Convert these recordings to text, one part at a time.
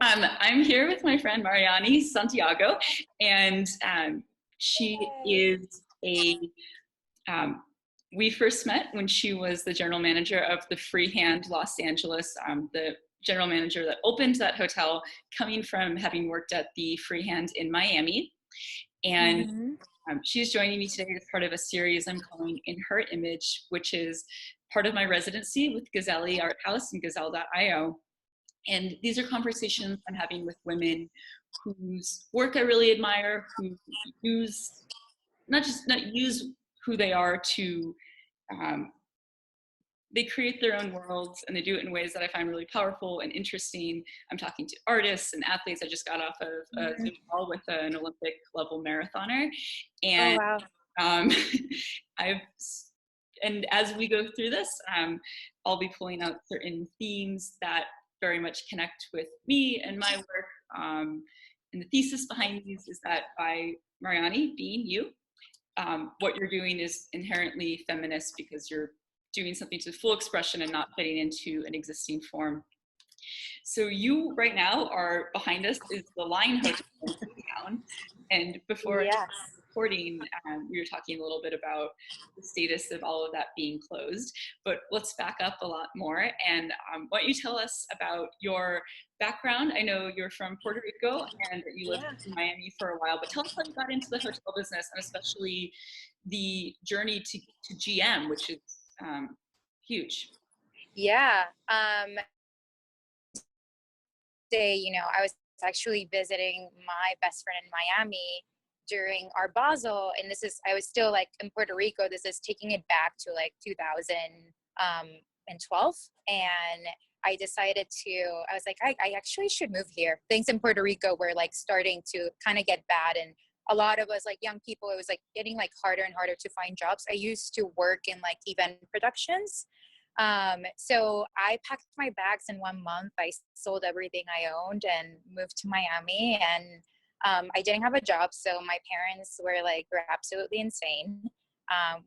I'm here with my friend Mariani Santiago, and she is a. Um, we first met when she was the general manager of the Freehand Los Angeles, the general manager that opened that hotel, coming from having worked at the Freehand in Miami. And she's joining me today as part of a series I'm calling In Her Image, which is part of my residency with Gazelle Art House and Gazelle.io. And these are conversations I'm having with women whose work I really admire, who use, not use who they are to, they create their own worlds and they do it in ways that I find really powerful and interesting. I'm talking to artists and athletes. I just got off of a Zoom call with an Olympic level marathoner. And wow. And as we go through this, I'll be pulling out certain themes that very much connect with me and my work. And the thesis behind these is that by Mariani being you, what you're doing is inherently feminist because you're doing something to full expression and not fitting into an existing form. So you right now are behind us is the Line Hotel in town. And before recording, we were talking a little bit about the status of all of that being closed, but let's back up a lot more. And why don't you tell us about your background? I know you're from Puerto Rico and you lived in Miami for a while, but tell us how you got into the hotel business and especially the journey to GM, which is huge. Yeah. I was actually visiting my best friend in Miami during our Basel, and I was still like in Puerto Rico. This is taking it back to like 2012. And I decided I was like, I actually should move here. Things in Puerto Rico were like starting to kind of get bad. And a lot of us like young people, it was like getting like harder and harder to find jobs. I used to work in like event productions. So I packed my bags in 1 month. I sold everything I owned and moved to Miami. And I didn't have a job. So my parents were like, you're absolutely insane.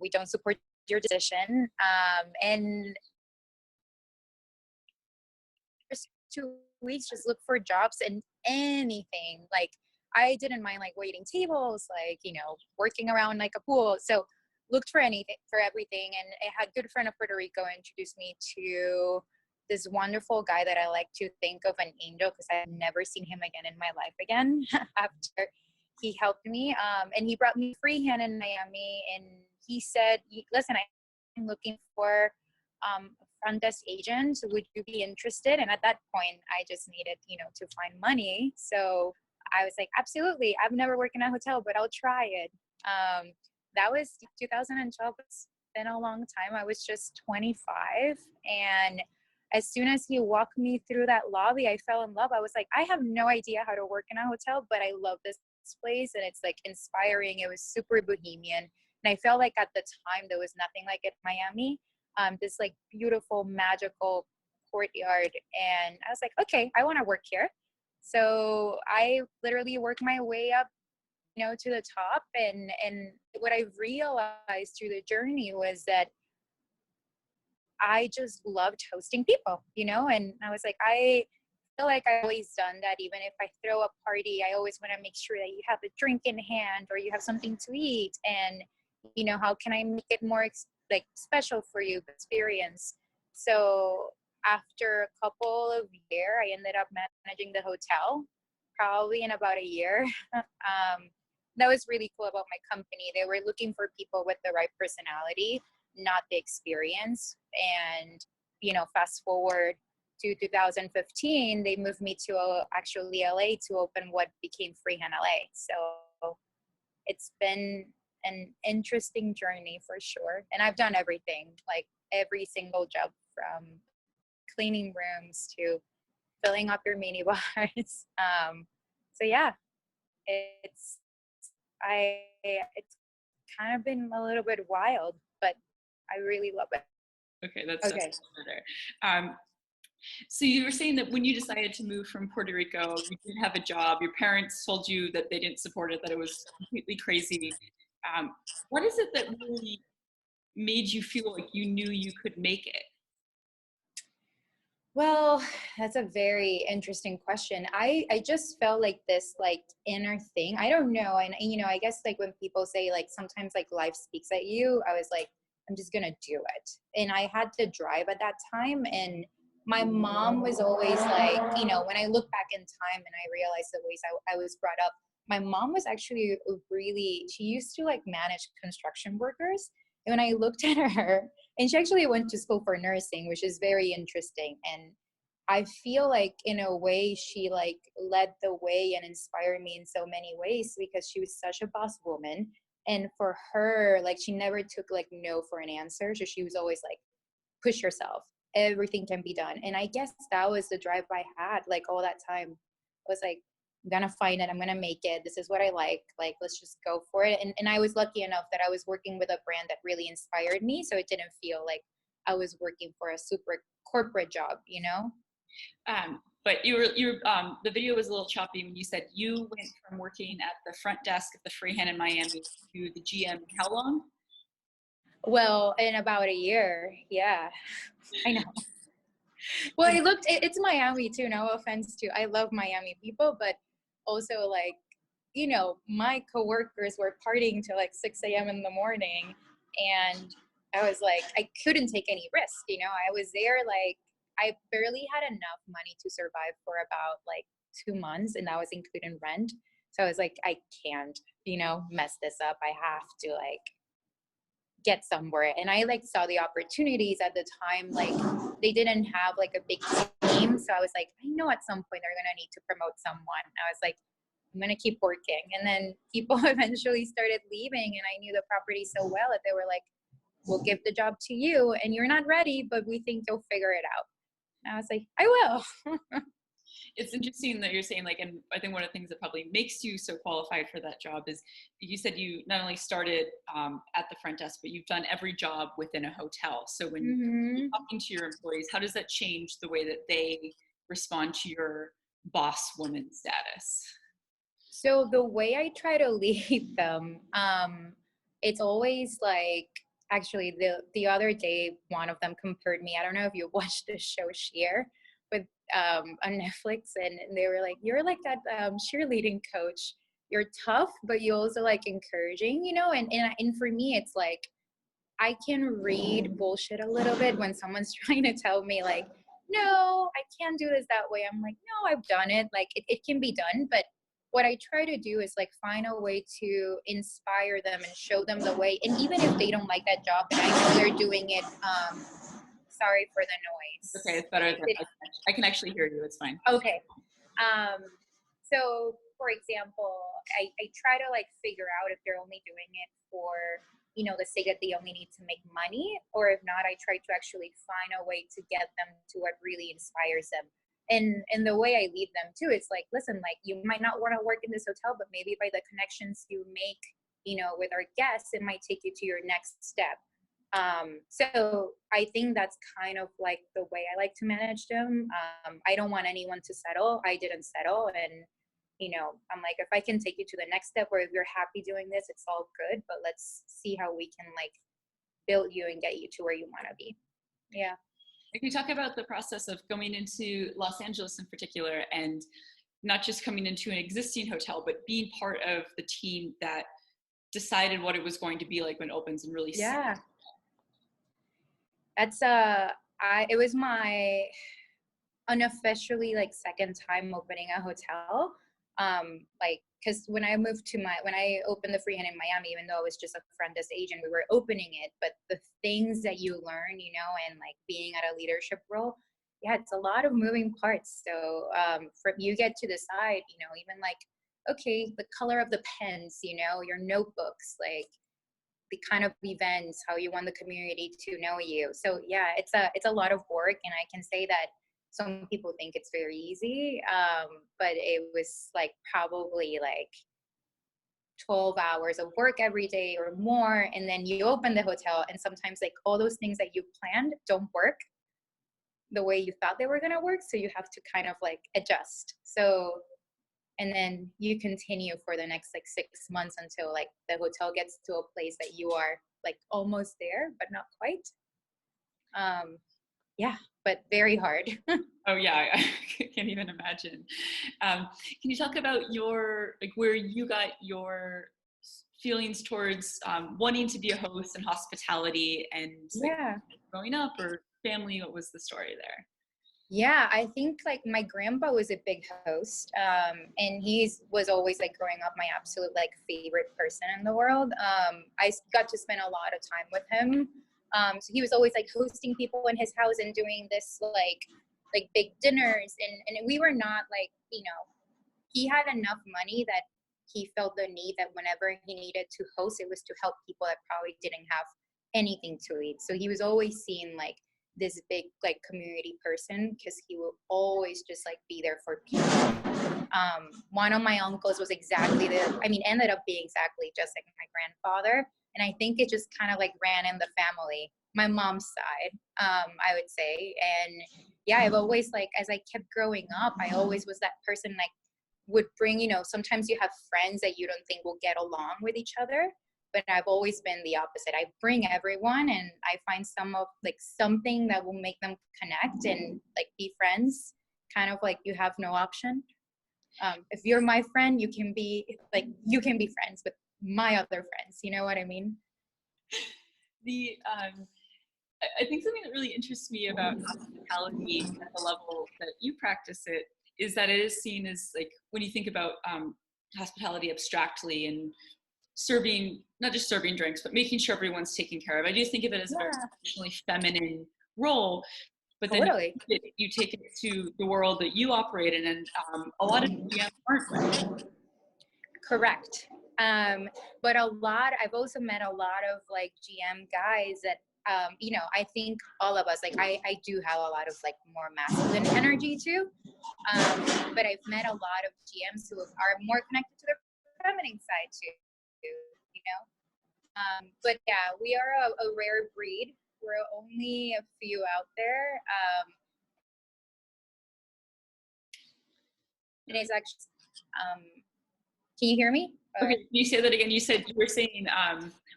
We don't support your decision. And first 2 weeks, just look for jobs and anything. Like I didn't mind like waiting tables, like, working around like a pool. So looked for everything. And I had a good friend of Puerto Rico introduced me to this wonderful guy that I like to think of an angel because I've never seen him again in my life again after he helped me. And he brought me Freehand in Miami. And he said, listen, I'm looking for a front desk agent. Would you be interested? And at that point, I just needed, to find money. So I was like, absolutely. I've never worked in a hotel, but I'll try it. That was 2012. It's been a long time. I was just 25. And as soon as he walked me through that lobby, I fell in love. I was like, I have no idea how to work in a hotel, but I love this place. And it's like inspiring. It was super bohemian. And I felt like at the time, there was nothing like it in Miami. This like beautiful, magical courtyard. And I was like, okay, I want to work here. So I literally worked my way up to the top. And what I realized through the journey was that I just loved hosting people, and I was like, I feel like I've always done that. Even if I throw a party, I always want to make sure that you have a drink in hand or you have something to eat. And, how can I make it more special for you experience? So after a couple of years, I ended up managing the hotel probably in about a year. That was really cool about my company. They were looking for people with the right personality, not the experience. And, fast forward to 2015, they moved me to actually LA to open what became Freehand LA. So it's been an interesting journey for sure. And I've done everything, like every single job from cleaning rooms to filling up your mini bars. So yeah, it's kind of been a little bit wild, but I really love it. Okay, that's okay. Better. So you were saying that when you decided to move from Puerto Rico, you didn't have a job. Your parents told you that they didn't support it, that it was completely crazy. What is it that really made you feel like you knew you could make it? Well, that's a very interesting question. I just felt like this like inner thing. I don't know. And I guess like when people say like sometimes like life speaks at you, I was like, I'm just gonna do it. And I had to drive at that time. And my mom was always like, when I look back in time and I realize the ways I was brought up, my mom was actually she used to like manage construction workers. And when I looked at her, and she actually went to school for nursing, which is very interesting. And I feel like in a way she like led the way and inspired me in so many ways because she was such a boss woman. And for her, like she never took like no for an answer. So she was always like, push yourself. Everything can be done. And I guess that was the drive I had like all that time. I was like, I'm gonna find it, I'm gonna make it. This is what I like, let's just go for it. And I was lucky enough that I was working with a brand that really inspired me. So it didn't feel like I was working for a super corporate job. But the video was a little choppy when you said you went from working at the front desk at the Freehand in Miami to the GM in how long? Well, in about a year. Yeah. I know. Well, it's Miami too. No offense to, I love Miami people, but also like, my coworkers were partying till like 6 a.m. in the morning. And I was like, I couldn't take any risk. I was there, like, I barely had enough money to survive for about like 2 months, and that was including rent. So I was like, I can't, mess this up. I have to like get somewhere. And I like saw the opportunities at the time. Like they didn't have like a big team. So I was like, I know at some point they're going to need to promote someone. I was like, I'm going to keep working. And then people eventually started leaving, and I knew the property so well that they were like, we'll give the job to you and you're not ready, but we think you'll figure it out. And I was like, I will. It's interesting that you're saying like, and I think one of the things that probably makes you so qualified for that job is you said you not only started at the front desk, but you've done every job within a hotel. So when you're talking to your employees, how does that change the way that they respond to your boss woman status? So the way I try to lead them, it's always like, actually the other day one of them compared me. I don't know if you watched the show Sheer with on Netflix, and they were like, you're like that cheerleading coach. You're tough, but you also like encouraging, and for me it's like I can read bullshit a little bit when someone's trying to tell me like, no, I can't do this that way. I'm like, no, I've done it. Like it can be done. But what I try to do is like find a way to inspire them and show them the way. And even if they don't like that job, and I know they're doing it, sorry for the noise. Okay, it's better than I can actually hear you. It's fine. Okay. So for example, I try to like figure out if they're only doing it for, the sake that they only need to make money, or if not, I try to actually find a way to get them to what really inspires them. And the way I lead them too, it's like, listen, like you might not want to work in this hotel, but maybe by the connections you make, with our guests, it might take you to your next step. So I think that's kind of like the way I like to manage them. I don't want anyone to settle. I didn't settle. And, I'm like, if I can take you to the next step, or if you're happy doing this, it's all good, but let's see how we can like build you and get you to where you want to be. Yeah. Can you talk about the process of going into Los Angeles in particular, and not just coming into an existing hotel, but being part of the team that decided what it was going to be like when it opens, and really yeah. That's it was my unofficially like second time opening a hotel. Like, because when I opened the Freehand in Miami, even though I was just a front desk agent, we were opening it, but the things that you learn, and like being at a leadership role, yeah, it's a lot of moving parts. So from you get to decide, even like, okay, the color of the pens, your notebooks, like the kind of events, how you want the community to know you. So yeah, it's a lot of work, and I can say that some people think it's very easy, but it was like probably like 12 hours of work every day or more. And then you open the hotel, and sometimes like all those things that you planned don't work the way you thought they were going to work. So you have to kind of like adjust. So, and then you continue for the next like 6 months until like the hotel gets to a place that you are like almost there, but not quite. Yeah. but very hard. Oh yeah, I can't even imagine. Can you talk about your, like, where you got your feelings towards wanting to be a host and hospitality, and like Yeah. growing up or family? What was the story there? Yeah, I think like my grandpa was a big host, and was always like growing up my absolute like favorite person in the world. Got to spend a lot of time with him. So he was always like hosting people in his house and doing this like big dinners, and we were not like, he had enough money that he felt the need that whenever he needed to host, it was to help people that probably didn't have anything to eat. So he was always seen like this big like community person, because he will always just like be there for people. One of my uncles was ended up being exactly just like my grandfather. And I think it just kind of like ran in the family, my mom's side, I would say. And yeah, I've always like, as I kept growing up, I always was that person like would bring, sometimes you have friends that you don't think will get along with each other, but I've always been the opposite. I bring everyone, and I find something that will make them connect and like be friends. Kind of like you have no option. If you're my friend, you can be friends with my other friends. You know what I mean? The I think something that really interests me about hospitality at the level that you practice it is that it is seen as, like, when you think about hospitality abstractly and serving, not just serving drinks, but making sure everyone's taken care of. I do think of it as a very traditionally feminine role, but then Totally. you take it to the world that you operate in, and a lot of GMs aren't women. Correct. But I've also met a lot of like GM guys that, I think all of us, like I do have a lot of like more masculine energy too. But I've met a lot of GMs who are more connected to their feminine side too, you know? But yeah, we are a rare breed. We're only a few out there. And it's actually, can you hear me? Okay, can you say that again? You said, you were saying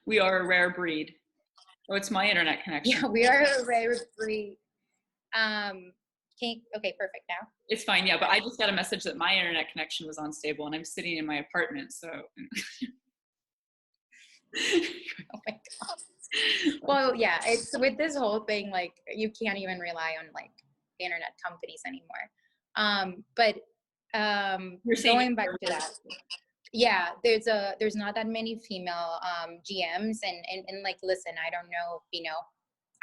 we are a rare breed. Oh, it's my internet connection. Yeah, we are a rare breed. Okay, perfect now. It's fine, yeah, but I just got a message that my internet connection was unstable, and I'm sitting in my apartment, so. Oh my god. Well, yeah, it's with this whole thing, like you can't even rely on like internet companies anymore. But You're saying going back to that, yeah, there's not that many female GMs, and like, listen, I don't know,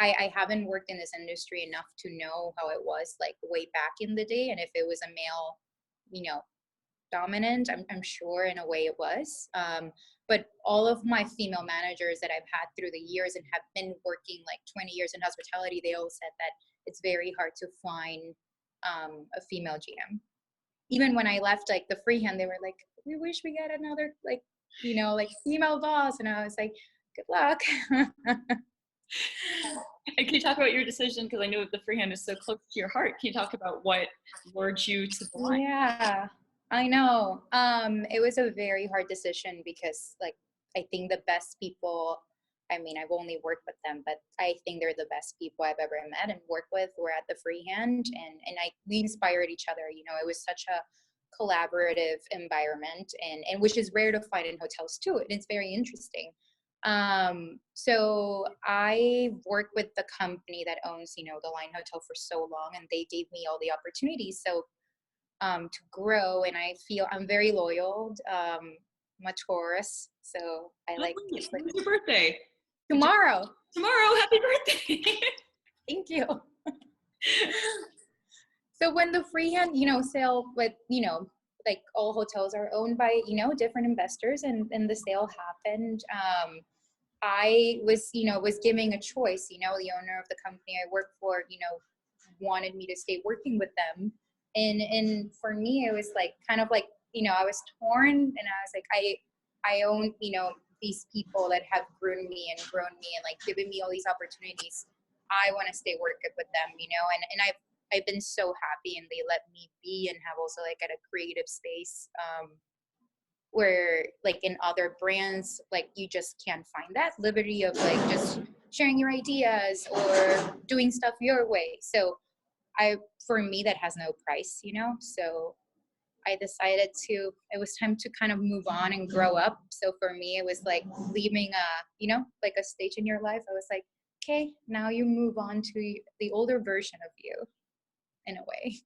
I haven't worked in this industry enough to know how it was like way back in the day, and if it was a male, dominant. I'm sure in a way it was. But all of my female managers that I've had through the years and have been working like 20 years in hospitality, they all said that it's very hard to find a female GM. Even when I left like the freehand, they were like, we wish we got another like, like female boss. And I was like, good luck. And can you talk about your decision? Because I know the freehand is so close to your heart. Can you talk about what lured you to the line? Yeah, I know. It was a very hard decision because like, I think the best people, I've only worked with them, but I think they're the best people I've ever met and worked with. Were at the freehand, and we inspired each other. It was such a collaborative environment, and which is rare to find in hotels too. And it's very interesting. So I worked with the company that owns, the Line Hotel for so long, and they gave me all the opportunities. So to grow, and I feel I'm very loyal. I'm a Taurus, so I like. When's your birthday? Tomorrow. Tomorrow, happy birthday. Thank you. So when the freehand, sale with, like all hotels are owned by, different investors, and the sale happened. I was giving a choice, the owner of the company I work for, wanted me to stay working with them. And for me, it was like, kind of like, I was torn, and I was like, I own, these people that have grown me and like given me all these opportunities. I want to stay working with them, and I've been so happy, and they let me be and have also like at a creative space, where like in other brands, like you just can't find that liberty of like just sharing your ideas or doing stuff your way. So for me, that has no price, you know? So I decided it was time to kind of move on and grow up. So for me, it was like leaving like a stage in your life. I was like, okay, now you move on to the older version of you in a way.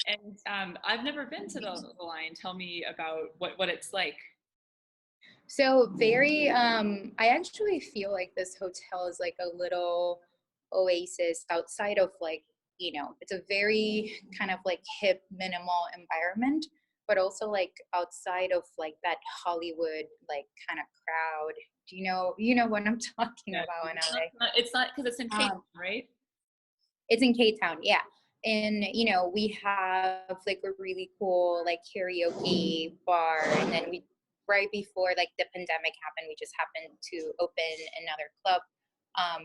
And I've never been to the Lion. Tell me about what it's like. So I actually feel like this hotel is like a little oasis outside of like, it's a very kind of like hip, minimal environment, but also like outside of like that Hollywood, like kind of crowd. Do you know what I'm talking Yeah, about in it's not because it's in LA? Cape, right? It's in K-Town, yeah. And we have like a really cool like karaoke bar, and then we right before like the pandemic happened, we just happened to open another club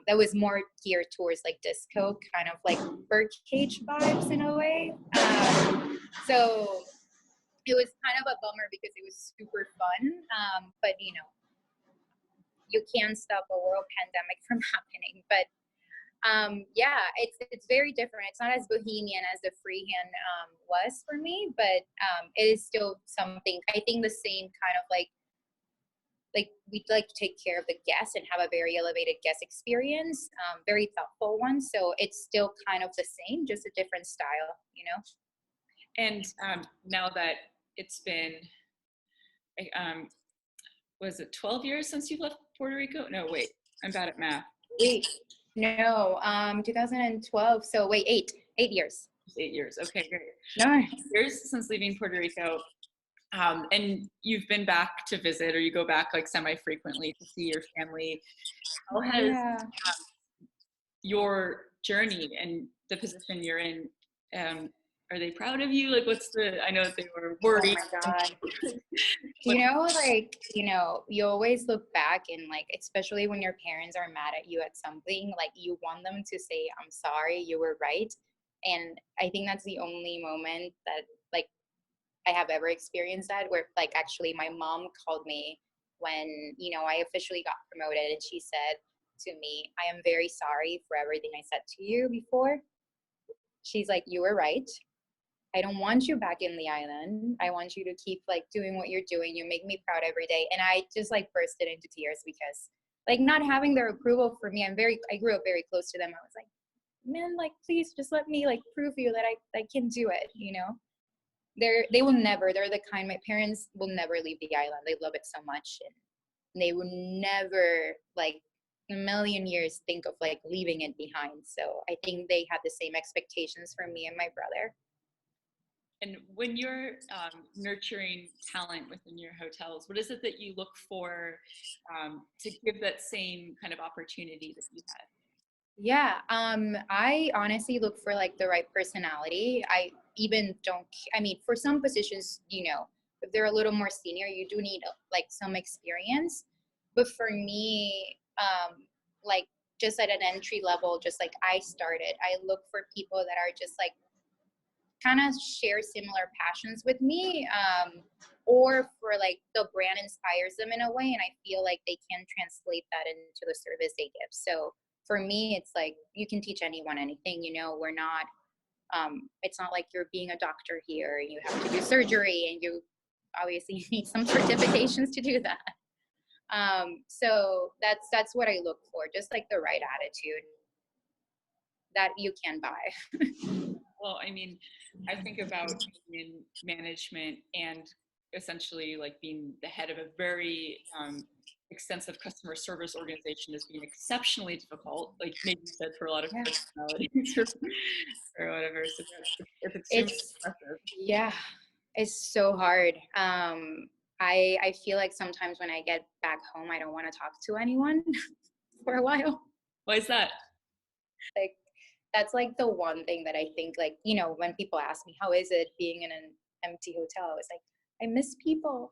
that was more geared towards like disco, kind of like birdcage vibes in a way. So it was kind of a bummer because it was super fun, but you can't stop a world pandemic from happening. But yeah, it's very different. It's not as bohemian as the freehand was for me, but it is still something. I think the same kind of like we'd like to take care of the guests and have a very elevated guest experience, very thoughtful one. So it's still kind of the same, just a different style. And now that it's been, was it 12 years since you left Puerto Rico? No, wait, I'm bad at math. Wait, no, 2012. So wait, 8 years. 8 years. Okay, great. Nice. Years since leaving Puerto Rico. And you've been back to visit, or you go back like semi-frequently to see your family. How has your journey and the position you're in, are they proud of you? Like, I know that they were worried. Oh my God. You always look back and like, especially when your parents are mad at you at something, like you want them to say, I'm sorry, you were right. And I think that's the only moment that like I have ever experienced that, where like actually my mom called me when, I officially got promoted, and she said to me, I am very sorry for everything I said to you before. She's like, you were right. I don't want you back in the island. I want you to keep like doing what you're doing. You make me proud every day. And I just like bursted into tears because like not having their approval for me, I grew up very close to them. I was like, man, like, please just let me like prove you that I can do it. They're the kind, my parents will never leave the island. They love it so much. And they would never like a million years think of like leaving it behind. So I think they had the same expectations for me and my brother. And when you're nurturing talent within your hotels, what is it that you look for to give that same kind of opportunity that you had? Yeah, I honestly look for like the right personality. I even don't, I mean, for some positions, if they're a little more senior, you do need like some experience. But for me, like just at an entry level, just like I started, I look for people that are just like kind of share similar passions with me, or for like the brand inspires them in a way, and I feel like they can translate that into the service they give. So for me, it's like you can teach anyone anything. We're not it's not like you're being a doctor here and you have to do surgery and you obviously need some certifications to do that. So that's what I look for, just like the right attitude that you can buy. Well, I mean, I think about being in management and essentially like being the head of a very extensive customer service organization as being exceptionally difficult, like maybe you said for a lot of personalities or whatever. So it's extremely impressive. Yeah, it's so hard. I feel like sometimes when I get back home, I don't want to talk to anyone for a while. Why is that? Like, that's like the one thing that I think, like, when people ask me, how is it being in an empty hotel? I was like, I miss people.